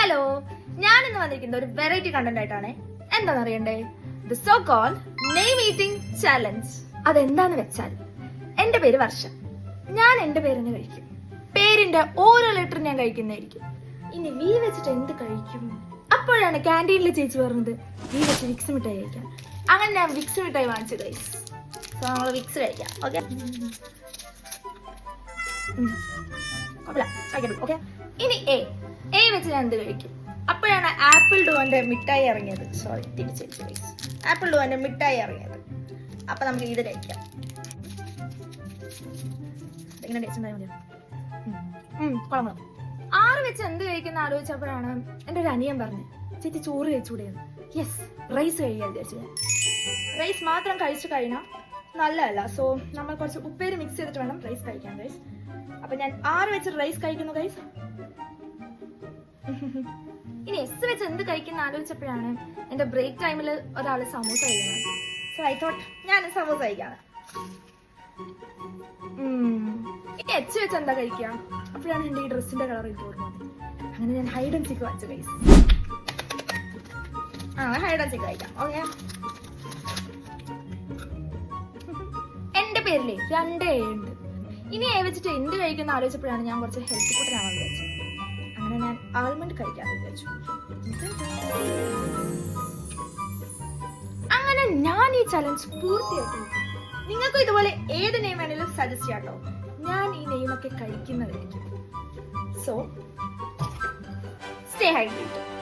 Hello, ഞാൻ ഇന്ന് വന്നിരിക്കുന്നത് ഒരു വെറൈറ്റി കണ്ടന്റ് ആയിട്ടാണ്. എന്താണെന്ന് അറിയണ്ടേ? The so called name eating challenge. അതെന്താന്ന് വെച്ചാൽ, എന്റെ പേര് വർഷ. ഞാൻ എന്റെ പേരിന് കഴിക്കും. പേരിന്റെ ഓരോ ലെറ്റർ ഞാൻ കഴിക്കുന്നതായിരിക്കും. ഇനി വി വെച്ചിട്ട് എന്ത് കഴിക്കും? അപ്പോഴാണ് ക്യാൻറ്റീനിലെ ചേച്ചി പറഞ്ഞത് വി വെച്ച് വിക്സ് മിഠായി കഴിക്കാം. അങ്ങനെ ഞാൻ വിക്സ് മിഠായി വാങ്ങിച്ചു കഴിച്ചു. സോ നമ്മൾ വിക്സ് കഴിക്കാം. Okay, okay. ഇനി എ വെച്ച് ഞാൻ എന്ത് കഴിക്കും? അപ്പോഴാണ് ആപ്പിൾ ഡുവന്റെ മിഠായി ഇറങ്ങിയത്. സോറി, തിരിച്ചു ആപ്പിൾ ഡുവന്റെ മിഠായി ഇറങ്ങിയത്. അപ്പൊ നമുക്ക് ഇത് കഴിക്കാം. ഇങ്ങനെ ടേസ്റ്റ് ഉണ്ടായാൽ മതിയോ? കുഴമ്പ്. 6 വെച്ച് എന്ത് കഴിക്കുന്ന ആലോചിച്ചപ്പോഴാണ് എന്റെ ഒരു അനിയൻ പറഞ്ഞു, ചേച്ചി ചോറ് കഴിച്ചുകൂടെയെന്ന്. യെസ്, റൈസ് കഴിക്കാൻ വിചാരിച്ചു. ഞാൻ റൈസ് മാത്രം കഴിച്ചു കഴിഞ്ഞാൽ നല്ലതല്ല. സോ നമ്മൾ കുറച്ച് ഉപ്പേര് മിക്സ് ചെയ്തിട്ട് വേണം റൈസ് കഴിക്കാൻ ഗൈസ്. അപ്പൊ ഞാൻ 6 വെച്ച് റൈസ് കഴിക്കുന്നു ഗൈസ്. ഇനി എസ് വെച്ച് എന്ത് കഴിക്കുന്ന ആലോചിച്ചപ്പോഴാണ് എന്റെ ബ്രേക്ക് ടൈമിൽ ഒരാള് സമൂസ കഴിക്കുന്നത്. സോ ഐ തോട്ട് ഞാൻ സമൂസ കഴിക്കാണ്. ഇനി എച്ച് വെച്ച് എന്താ കഴിക്കുക? അപ്പോഴാണ് എന്റെ ഈ ഡ്രസ്സിന്റെ കളർ എനിക്ക് ഓർമ്മ. അങ്ങനെ ഞാൻ ഹൈഡ് ആൻഡ് സീക്ക് വാങ്ങിച്ചു ഗൈസ്. ഹൈഡ് ആൻഡ് സീക്ക് കഴിക്കാം. ഓക്കെ, എന്റെ പേരിലെ 2 A ഉണ്ട്. ഇനി എ വെച്ചിട്ട് എന്ത് കഴിക്കുന്ന ആലോചിച്ചപ്പോഴാണ് ഞാൻ കുറച്ച് ഹെൽത്തി ഫുഡിനാണെന്ന് വിചാരിച്ചത്. അങ്ങനെ ഞാൻ ആൽമണ്ട് കഴിക്കാമെന്ന് വിചാരിച്ചു. അങ്ങനെ ഞാൻ ഈ ചലഞ്ച് പൂർത്തിയാക്കി. നിങ്ങൾക്കും ഇതുപോലെ ഏത് നെയിം വേണമെങ്കിലും സജസ്റ്റ് ചെയ്യാട്ടോ. ഞാൻ ഈ നെയിമൊക്കെ കഴിക്കുന്നതായിരിക്കും. So stay hydrated.